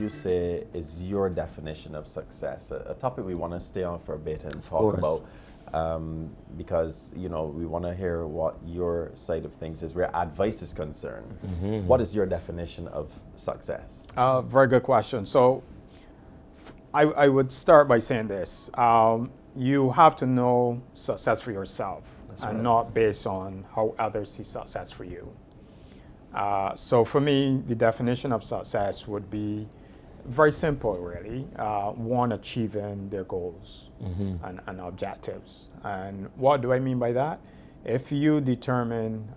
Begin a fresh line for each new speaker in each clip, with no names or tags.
you say is your definition of success? A topic we want to stay on for a bit and talk
course.
about, because we want to hear what your side of things is, where advice is concerned. What is your definition of success?
Very good question. So I would start by saying this. You have to know success for yourself.
That's
and
right.
not based on how others see success for you. So for me, the definition of success would be very simple, really. One, achieving their goals and objectives. And what do I mean by that? If you determine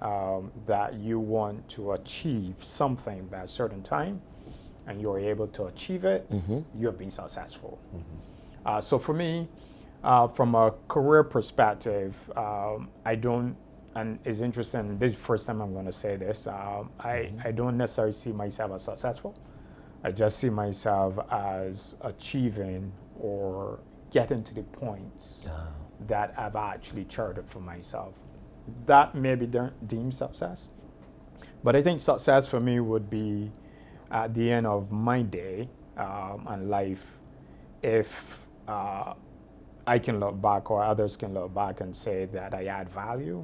that you want to achieve something by a certain time, and you're able to achieve it, you have been successful. So for me, from a career perspective, I don't, and it's interesting, this is the first time I'm going to say this, I don't necessarily see myself as successful. I just see myself as achieving or getting to the points that I've actually charted for myself. That may be deemed success. But I think success for me would be at the end of my day and life, if I can look back or others can look back and say that I add value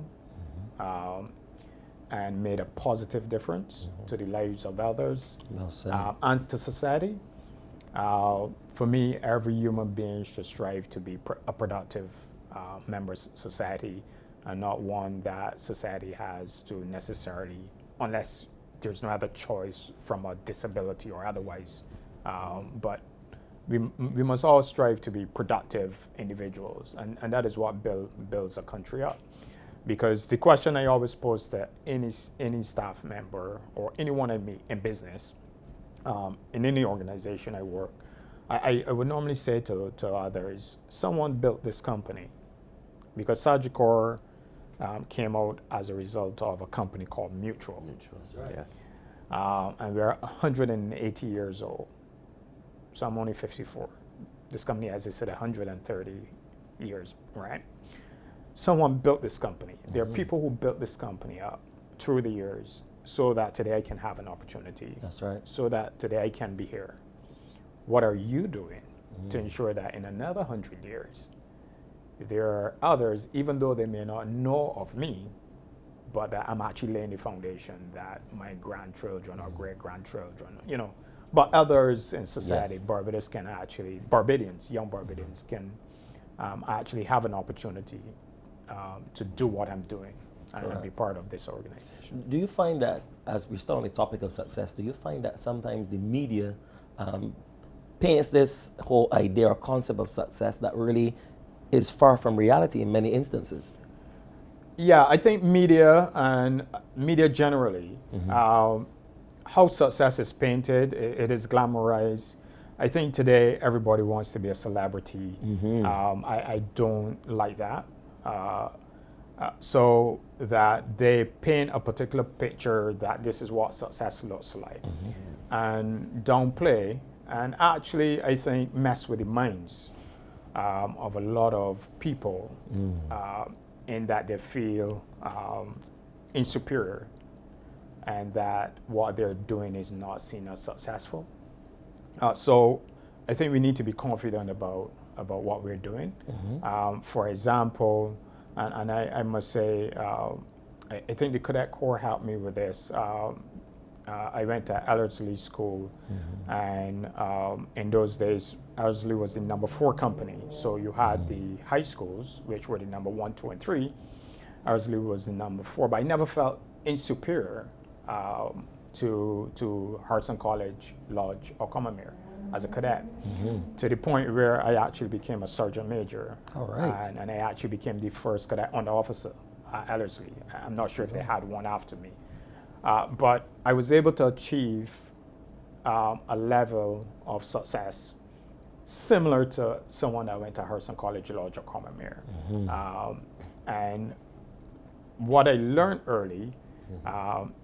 and made a positive difference to the lives of others
Well said.
and to society. For me, every human being should strive to be a productive member of society and not one that society has to necessarily, unless there's no other choice from a disability or otherwise. But we must all strive to be productive individuals, and that is what builds a country up. Because the question I always pose to any staff member or anyone I meet in business, in any organization I work, I would normally say to others, someone built this company. Because Sagicor came out as a result of a company called Mutual.
That's right. Yes.
And we're 180 years old. So I'm only 54. This company, as I said, 130 years, right? Someone built this company. There are people who built this company up through the years so that today I can have an opportunity.
That's right.
So that today I can be here. What are you doing to ensure that in another 100 years, there are others, even though they may not know of me, but that I'm actually laying the foundation that my grandchildren or great-grandchildren, but others in society,
Yes.
Barbadians, young Barbadians can actually have an opportunity to do what I'm doing and be part of this organization.
Do you find that, as we're still on the topic of success, do you find that sometimes the media paints this whole idea or concept of success that really is far from reality in many instances?
Yeah, I think media and media generally, how success is painted, it is glamorized. I think today everybody wants to be a celebrity. I don't like that. So that they paint a particular picture that this is what success looks like and downplay and actually, I think, mess with the minds of a lot of people in that they feel insuperior and that what they're doing is not seen as successful. So I think we need to be confident about what we're doing. For example, and I must say, I think the Cadet Corps helped me with this. I went to Ellerslie School, and in those days, Ellerslie was the number 4 company. So you had the high schools, which were the number 1, 2, and 3. Ellerslie was the number 4, but I never felt insuperior to Hartson College, Lodge, or Commonwealth as a cadet, to the point where I actually became a sergeant major.
All right.
And I actually became the first cadet under officer at Ellerslie. I'm not sure if they had one after me. But I was able to achieve a level of success similar to someone that went to Hartson College, Lodge, or Commonwealth. And what I learned early,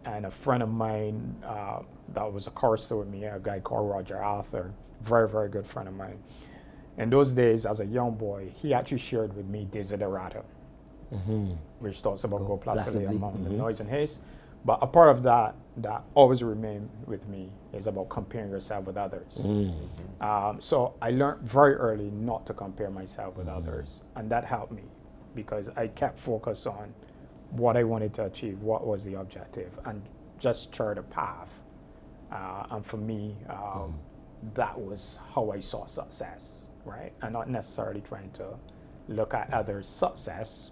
and a friend of mine that was a chorister with me, a guy called Roger Arthur, very, very good friend of mine. In those days, as a young boy, he actually shared with me Desiderata, which talks about Go Placidly among the noise and haste. But a part of that that always remain with me is about comparing yourself with others. So I learned very early not to compare myself with others, and that helped me because I kept focused on what I wanted to achieve, what was the objective, and just chart a path. And for me, that was how I saw success, right? And not necessarily trying to look at others' success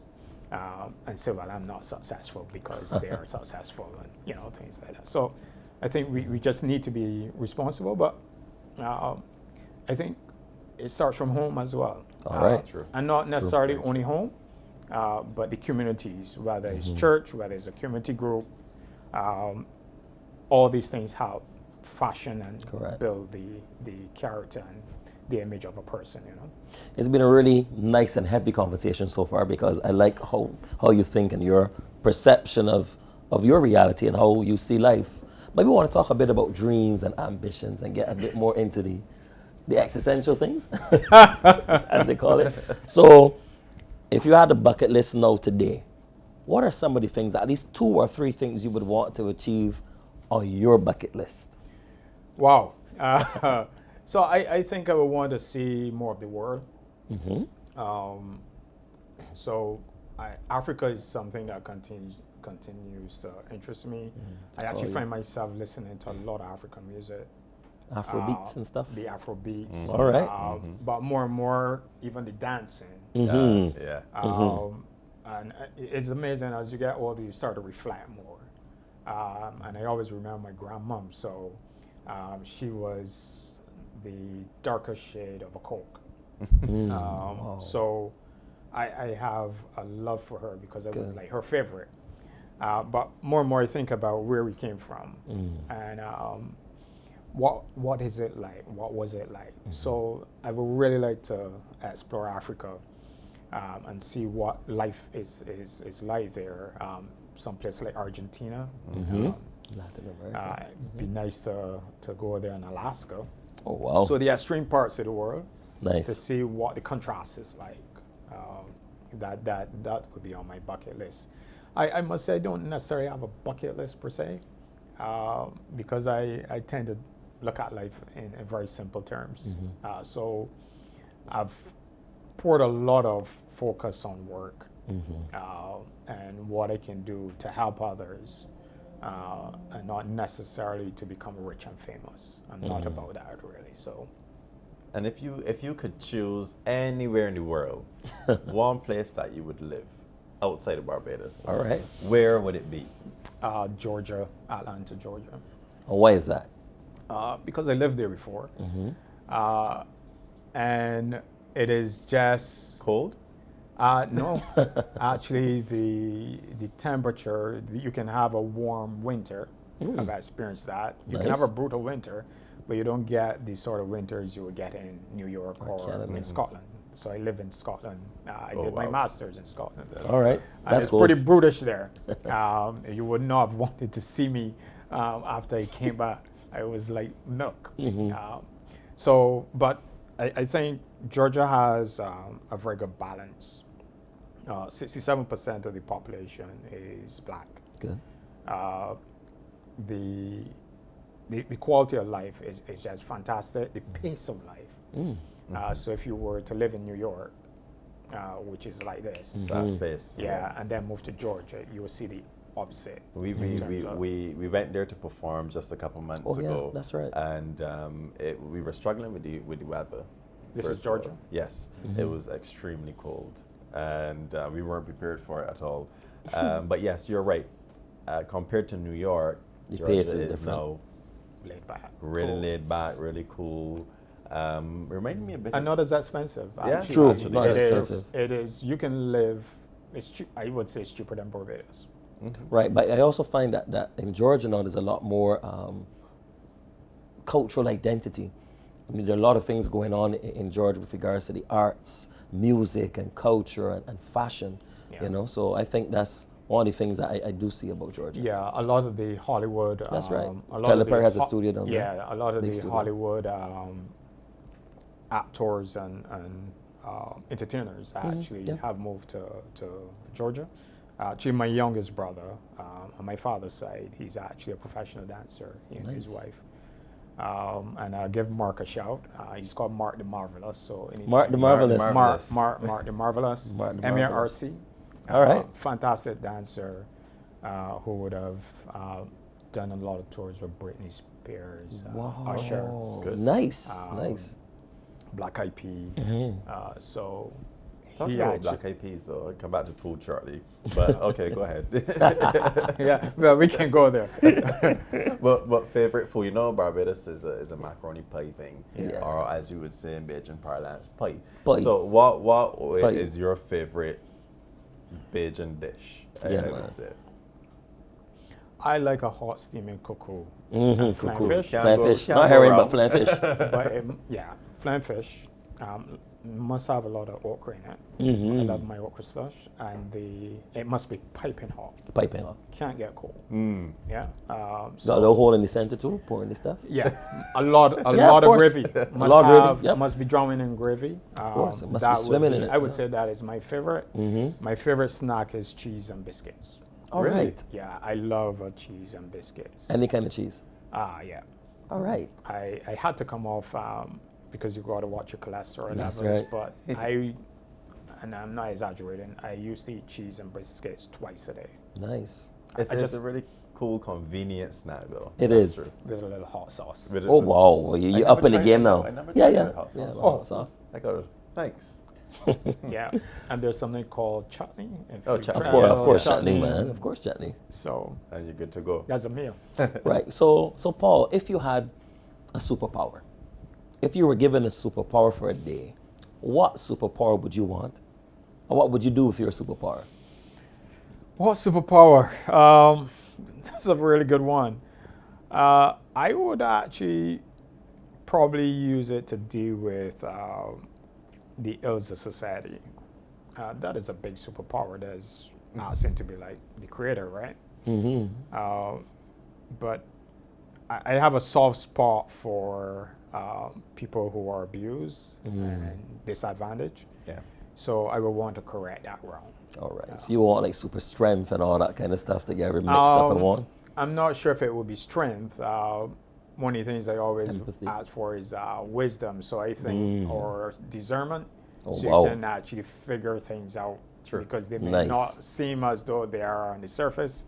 and say, well, I'm not successful because they are successful, and things like that. So I think we just need to be responsible, but I think it starts from home as well.
All right.
True.
And not necessarily
True.
only home, but the communities, whether it's church, whether it's a community group, all these things help fashion and
Correct.
build the character and the image of a person,
It's been a really nice and heavy conversation so far because I like how you think and your perception of your reality and how you see life. Maybe we want to talk a bit about dreams and ambitions and get a bit more into the existential things, as they call it. So if you had a bucket list now today, what are some of the things, at least 2 or 3 things you would want to achieve on your bucket list?
Wow. So I think I would want to see more of the world. So Africa is something that continues to interest me. I actually find myself listening to a lot of African music.
Afrobeats and stuff?
The Afrobeats.
All right.
But more and more, even the dancing.
Yeah.
And it's amazing as you get older, you start to reflect more. And I always remember my grandmom. So she was the darker shade of a Coke.
Wow.
So I have a love for her because it was like her favorite. But more and more I think about where we came from and what is it like? What was it like? So I would really like to explore Africa and see what life is like there. Some place like Argentina.
Latin America.
It'd be nice to go there in Alaska.
Oh, wow.
So the extreme parts of the world to
Nice.
see what the contrast is like. That would be on my bucket list. I must say I don't necessarily have a bucket list per se because I tend to look at life in very simple terms. So I've poured a lot of focus on work and what I can do to help others and not necessarily to become rich and famous. I'm not about that really. So.
And if you could choose anywhere in the world, one place that you would live outside of Barbados,
All right.
where would it be?
Georgia, Atlanta, Georgia.
Oh, why is that?
Because I lived there before. And it is just...
Cold?
No. Actually, the temperature, you can have a warm winter. I've experienced that. You can
Nice.
have a brutal winter, but you don't get the sort of winters you would get in New York or
Canada.
in Scotland. So I live in Scotland. I
Oh,
did my
wow.
master's in Scotland.
All right.
And
That's
it's
cool.
pretty brutish there. You would not have wanted to see me after I came back. I was like milk. But I think Georgia has a very good balance. 67% of the population is black.
Good.
The quality of life is just fantastic. The pace of life. So if you were to live in New York, which is like this,
Fast pace.
yeah, and then move to Georgia, you will see the opposite.
We went there to perform just a couple months ago.
That's right.
And we were struggling with the weather.
This is
first of all.
Georgia?
Yes, it was extremely cold, and we weren't prepared for it at all. But yes, you're right. Compared to New York,
The
Georgia
pace is
is
different.
now
Laid back.
really
Cool.
laid back, really cool. Reminding me a bit.
And not as expensive.
Yeah,
actually.
True,
Actually,
not
it
as
is-
expensive.
It is. You can live. It's cheap. I would say it's cheaper than Barbados.
Right, but I also find that in Georgia now there's a lot more cultural identity. I mean, there are a lot of things going on in Georgia with regards to the arts, music, and culture and fashion.
Yeah.
You know, so I think that's one of the things that I do see about Georgia.
Yeah, a lot of the Hollywood.
That's right.
A lot
Tyler
of the
Perry has a studio down there.
Yeah, a lot of
Big
the
studio.
Hollywood actors and entertainers actually
Yeah.
have moved to Georgia, Actually, my youngest brother, on my father's side, he's actually a professional dancer, he and his
Nice.
wife. And I'll give Mark a shout. He's called Mark the Marvelous. So anytime
Mark the
you-
Marvelous.
Marvelous.
Mark the Marvelous.
Mark the
MRC.
All right.
Fantastic dancer who would have done a lot of tours with Britney Spears, Usher,
good.
Nice,
Um,
nice.
Black Eyed Peas. So
Talking
he
about
actually,
Black Eyed Peas, though, I'll come back to food shortly. But okay, go ahead.
yeah, well, we can go there.
What favorite food? You know, Barbados is a macaroni pie thing,
Yeah.
or as you would say in Bajan parlance, pie.
Pie.
So what
Pie.
is your favorite Bajan dish?
Yeah,
I
man.
would say.
I like a hot steaming cuckoo.
Mm-hmm.
Flying fish.
Can't
Flying
go-
fish.
can't
Not
go
herring,
wrong.
but flying fish.
But yeah, flying fish must have a lot of okra in it.
Mm-hmm.
I love my okra slush, and it must be piping hot.
Piping hot.
Can't get cold. Yeah.
Got a
So
little hole in the center too, pouring the stuff.
yeah, a lot
Yeah,
of
of course.
gravy. Must
lot of gravy,
have
yep.
must be drowning in gravy. Of
course, it must be swimming in it,
I would
yeah.
say that is my favorite. My favorite snack is cheese and biscuits.
All
Really?
right.
Yeah, I love cheese and biscuits.
Any kind of cheese.
Yeah.
All right.
I had to come off because you got to watch your cholesterol
That's
levels.
right.
But and I'm not exaggerating, I used to eat cheese and biscuits twice a day
Nice.
It's,
I
it's
just-
a really cool, convenient snack, though.
It
That's
is.
true.
with a little hot sauce.
With it-
Oh
with-
wow, well,
I
you're
never
up in the
tried
game
it,
now.
though. I never
Yeah,
tried
yeah.
the hot
Yeah,
sauce.
hot sauce.
I got it. Thanks.
Yeah, and there's something called chutney. If
Oh,
you
chutney.
try
Of course,
chutney.
chutney, man. Of course, chutney.
So
And you're good to go.
that's a meal.
Right. So Paul, if you had a superpower, if you were given a superpower for a day, what superpower would you want? Or what would you do with your superpower?
What superpower? That's a really good one. I would actually probably use it to deal with the ills of society. That is a big superpower. That's asking to be like the creator, right? But I have a soft spot for people who are abused and disadvantaged.
Yeah.
So I would want to correct that wrong.
All right. So you want like super strength and all that kind of stuff together mixed up in one?
I'm not sure if it would be strength. One of the things I always
Empathy.
ask for is wisdom. So I think, or discernment,
Oh,
so
wow.
you can actually figure things out.
True.
Because they may
Nice.
not seem as though they are on the surface,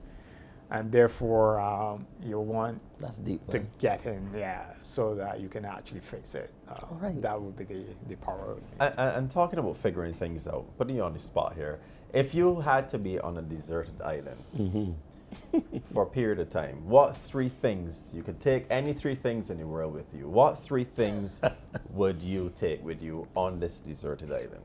and therefore you want
That's deep.
to
Man.
get in, so that you can actually fix it.
All right.
That would be the power.
And talking about figuring things out, putting you on the spot here. If you had to be on a deserted island for a period of time, what three things, you could take any three things in the world with you, what three things would you take with you on this deserted island?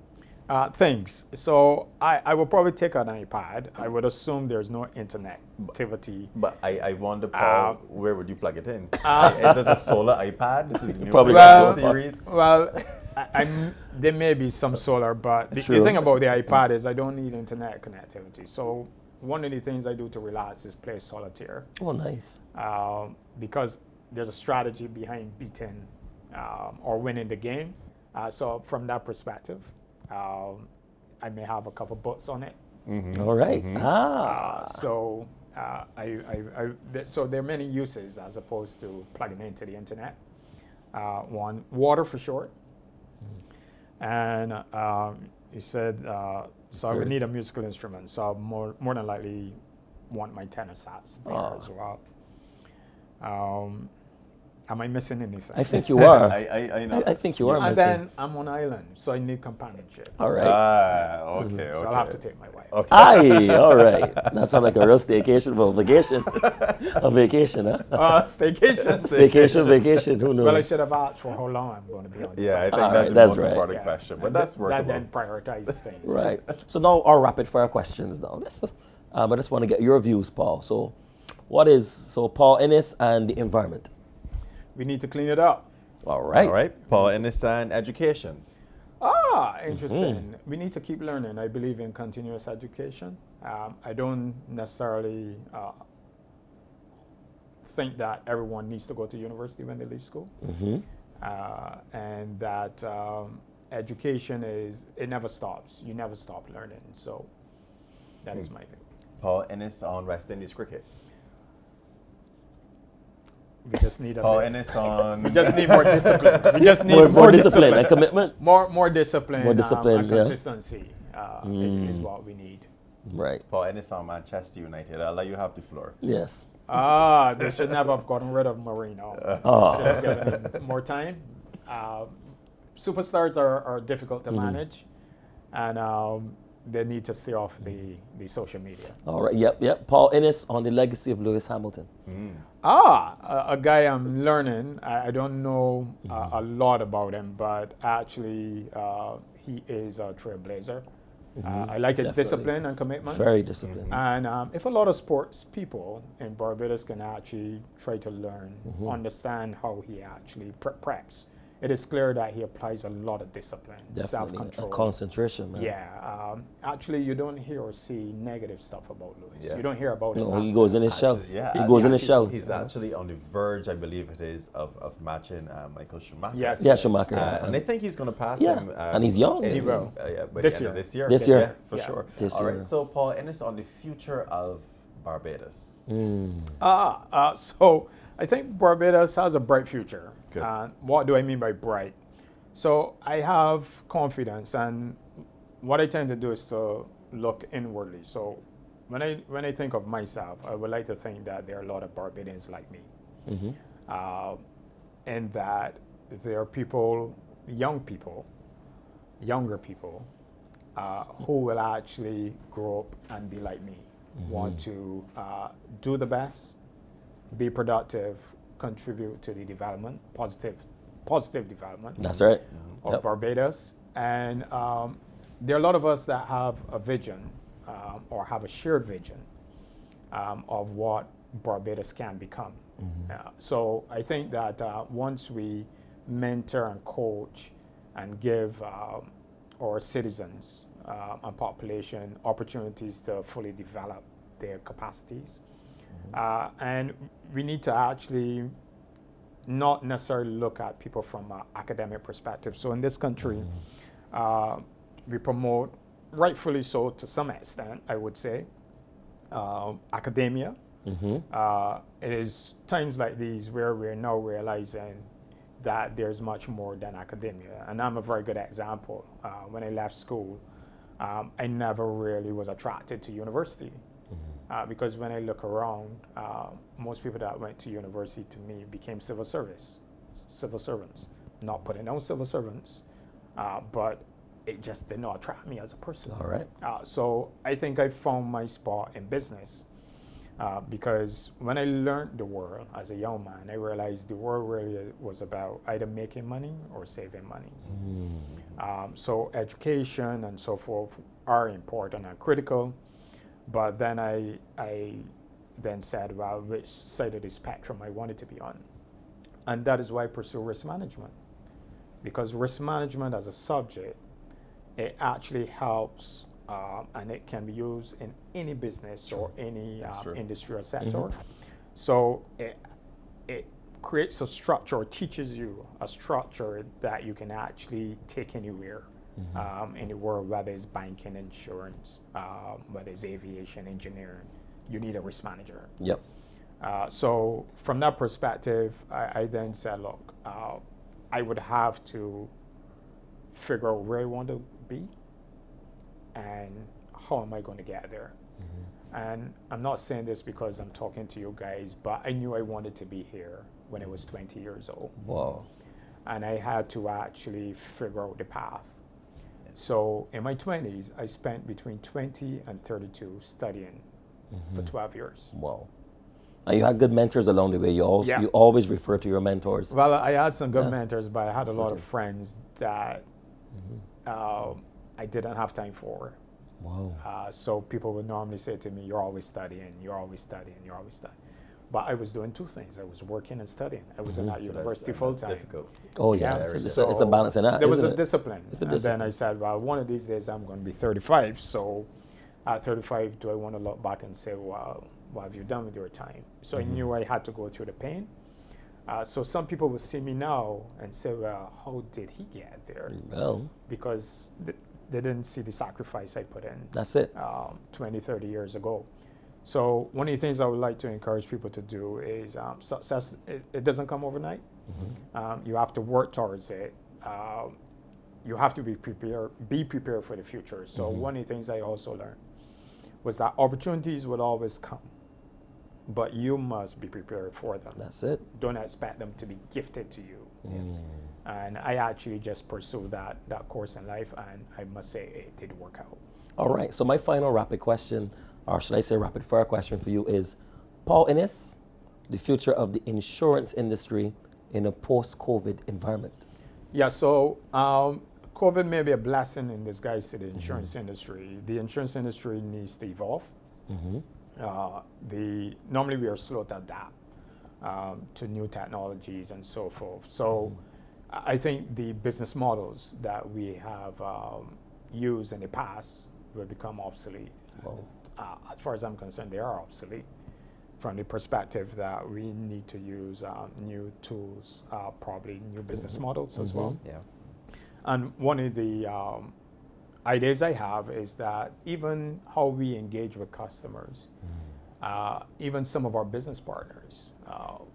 Things. So I would probably take an iPad. I would assume there's no internet activity.
But I wonder, Paul, where would you plug it in? Is this a solar iPad? This is a new
Probably
iPad
got solar.
series.
Well, there may be some solar, but the
True.
thing about the iPad is I don't need internet connectivity. So one of the things I do to relax is play solitaire,
Oh, nice.
because there's a strategy behind beating or winning the game. So from that perspective, I may have a couple books on it.
All right.
So so there are many uses as opposed to plugging into the internet. One, water for short. And you said, so I would need a musical instrument. So I'll more than likely want my tenor sats there as well. Am I missing anything?
I think you are.
I know.
I think you are
and
missing.
then I'm on island, so I need companionship.
All right.
Okay,
So I'll have to take my wife.
Okay.
Aye, all right. That sounds like a real staycation. Well, vacation. A vacation, huh?
Staycation.
Vacation. Who knows?
Well, I should have asked for how long I'm going to be on this
Yeah, I
island.
think
All
that's
right,
the
that's
most
right.
important
Yeah.
question, but
And
that's
that
workable.
then prioritize things.
Right. So now our rapid fire questions now. I just want to get your views, Paul. So Paul Inniss and the environment.
We need to clean it up.
All right.
All right, Paul Inniss and education.
Interesting. We need to keep learning. I believe in continuous education. I don't necessarily think that everyone needs to go to university when they leave school. And that education it never stops. You never stop learning. So That is my view.
Paul Inniss on West Indies cricket.
We just need
Paul Inniss on.
we just need more discipline. We just need
more discipline and commitment.
More discipline.
More discipline,
and
yeah.
consistency is what we need.
Right.
Paul Inniss on Manchester United. I'll let you have the floor.
Yes.
They should never have gotten rid of Marino. Should have given him more time. Superstars are difficult to manage, and they need to stay off the social media.
All right. Yep. Paul Inniss on the legacy of Lewis Hamilton.
A guy I'm learning. I don't know a lot about him, but actually he is a trailblazer. I like his discipline and commitment.
Very disciplined.
And if a lot of sports people in Barbados can actually try to learn, understand how he actually preps, it is clear that he applies a lot of discipline, self-control.
Concentration, man.
Yeah. Actually, you don't hear or see negative stuff about Lewis.
Yeah.
You don't hear about him.
No, he goes in his show.
Yeah,
He goes in his show.
He's actually on the verge, I believe it is, of matching Michael Schumacher.
Yes.
Yeah, Schumacher.
And I think he's going to pass
Yeah.
him.
And he's young.
in-
He will.
by
This
the end
year.
of this year.
This year.
Yeah, for
Yeah.
sure.
This
All right.
year.
So Paul Inniss on the future of Barbados.
So I think Barbados has a bright future.
Good.
What do I mean by bright? So I have confidence, and what I tend to do is to look inwardly. So when I think of myself, I would like to think that there are a lot of Barbadians like me, and that there are people, younger people, who will actually grow up and be like me, want to do the best, be productive, contribute to the development, positive development
That's right.
of Barbados. And there are a lot of us that have a vision or have a shared vision of what Barbados can become. So I think that once we mentor and coach and give our citizens and population opportunities to fully develop their capacities, and we need to actually not necessarily look at people from an academic perspective. So in this country, we promote, rightfully so to some extent, I would say, academia. It is times like these where we're now realizing that there's much more than academia. And I'm a very good example. When I left school, I never really was attracted to university. Because when I look around, most people that went to university to me became civil servants. Not putting down civil servants, but it just did not attract me as a person.
All right.
So I think I found my spot in business because when I learned the world as a young man, I realized the world really was about either making money or saving money. So education and so forth are important and critical. But then I then said, well, which side of the spectrum I wanted to be on. And that is why I pursue risk management. Because risk management as a subject, it actually helps and it can be used in any business or any industry or sector. So it creates a structure or teaches you a structure that you can actually take anywhere. In the world, whether it's banking, insurance, whether it's aviation, engineering, you need a risk manager.
Yep.
So from that perspective, I then said, look, I would have to figure out where I want to be and how am I going to get there. And I'm not saying this because I'm talking to you guys, but I knew I wanted to be here when I was 20 years old.
Wow.
And I had to actually figure out the path. So in my 20s, I spent between 20 and 32 studying for 12 years.
Wow. And you had good mentors along the way. You always refer to your mentors.
Well, I had some good mentors, but I had a lot of friends that I didn't have time for.
Wow.
So people would normally say to me, you're always studying, you're always studying, you're always studying. But I was doing two things. I was working and studying. I was at university full time.
Difficult.
Oh, yeah.
Yeah,
It's a balance in that.
There was
isn't
a
it?
discipline.
It's a
And
discipline.
then I said, well, one of these days I'm going to be 35. So at 35, do I want to look back and say, well, what have you done with your time? So I knew I had to go through the pain. So some people will see me now and say, well, how did he get there?
Well,
Because they didn't see the sacrifice I put in
That's it.
20, 30 years ago. So one of the things I would like to encourage people to do is success, it doesn't come overnight. You have to work towards it. You have to be prepared for the future. So one of the things I also learned was that opportunities will always come, but you must be prepared for them.
That's it.
Don't expect them to be gifted to you. And I actually just pursued that course in life, and I must say it did work out.
All right. So my final rapid question, or should I say rapid fire question for you is, Paul Inniss, the future of the insurance industry in a post-COVID environment.
Yeah, so COVID may be a blessing in disguise to the insurance industry. The insurance industry needs to evolve. Normally we are slow to adapt to new technologies and so forth. So I think the business models that we have used in the past will become obsolete. As far as I'm concerned, they are obsolete from the perspective that we need to use new tools, probably new business models as well.
Yeah.
And one of the ideas I have is that even how we engage with customers, even some of our business partners,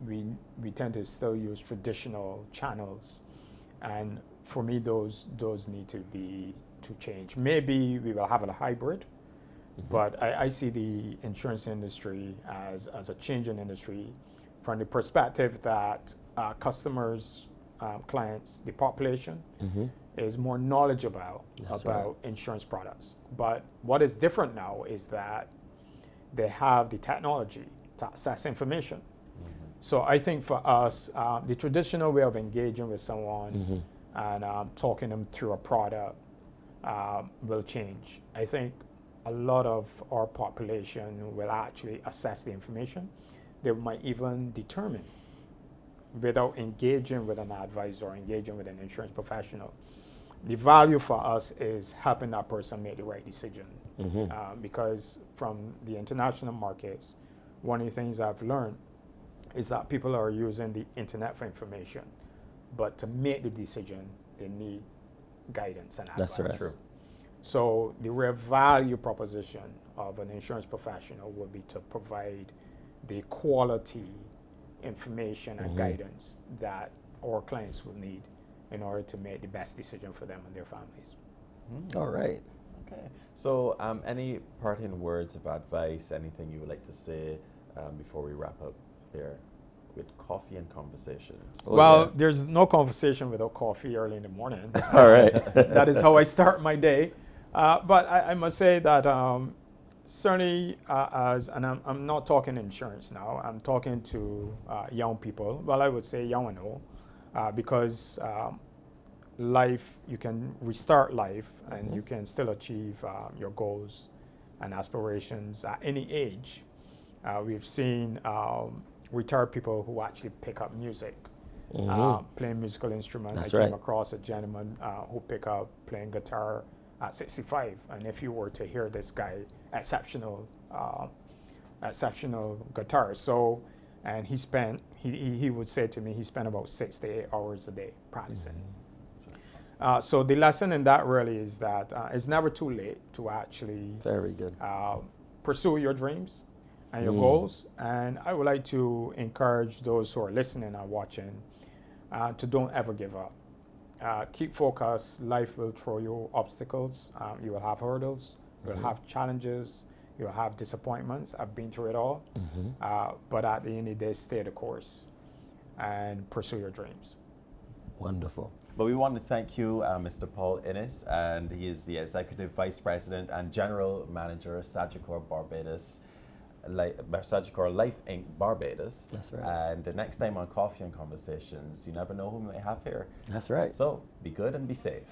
we tend to still use traditional channels, and for me those need to change. Maybe we will have a hybrid, but I see the insurance industry as a changing industry from the perspective that customers, clients, the population is more knowledgeable about insurance products. But what is different now is that they have the technology to access information. So I think for us, the traditional way of engaging with someone and talking them through a product will change. I think a lot of our population will actually assess the information. They might even determine, without engaging with an advisor or engaging with an insurance professional, the value for us is helping that person make the right decision. Because from the international markets, one of the things I've learned is that people are using the internet for information, but to make the decision, they need guidance and advice.
That's right.
So the real value proposition of an insurance professional would be to provide the quality information and guidance that our clients will need in order to make the best decision for them and their families.
All right.
Okay. So any parting words of advice, anything you would like to say before we wrap up here with Coffee and Conversations?
There's no conversation without coffee early in the morning.
All right.
That is how I start my day. But I must say that certainly, and I'm not talking insurance now, I'm talking to young people. Well, I would say young and old, because life, you can restart life and you can still achieve your goals and aspirations at any age. We've seen retired people who actually pick up music, playing musical instruments. I came across a gentleman who picked up playing guitar at 65, and if you were to hear this guy, exceptional guitar. So, and he would say to me, he spent about 6 to 8 hours a day practicing. So the lesson in that really is that it's never too late to actually
Very good.
Pursue your dreams and your goals. And I would like to encourage those who are listening and watching to don't ever give up. Keep focused. Life will throw you obstacles. You will have hurdles. You will have challenges. You will have disappointments. I've been through it all. But at the end of the day, stay the course and pursue your dreams.
Wonderful.
But we want to thank you, Mr. Paul Inniss, and he is the Executive Vice President and General Manager, Sagicor Barbados, Sagicor Life Inc. Barbados.
That's right.
And the next time on Coffee and Conversations, you never know who we may have here.
That's right.
So be good and be safe.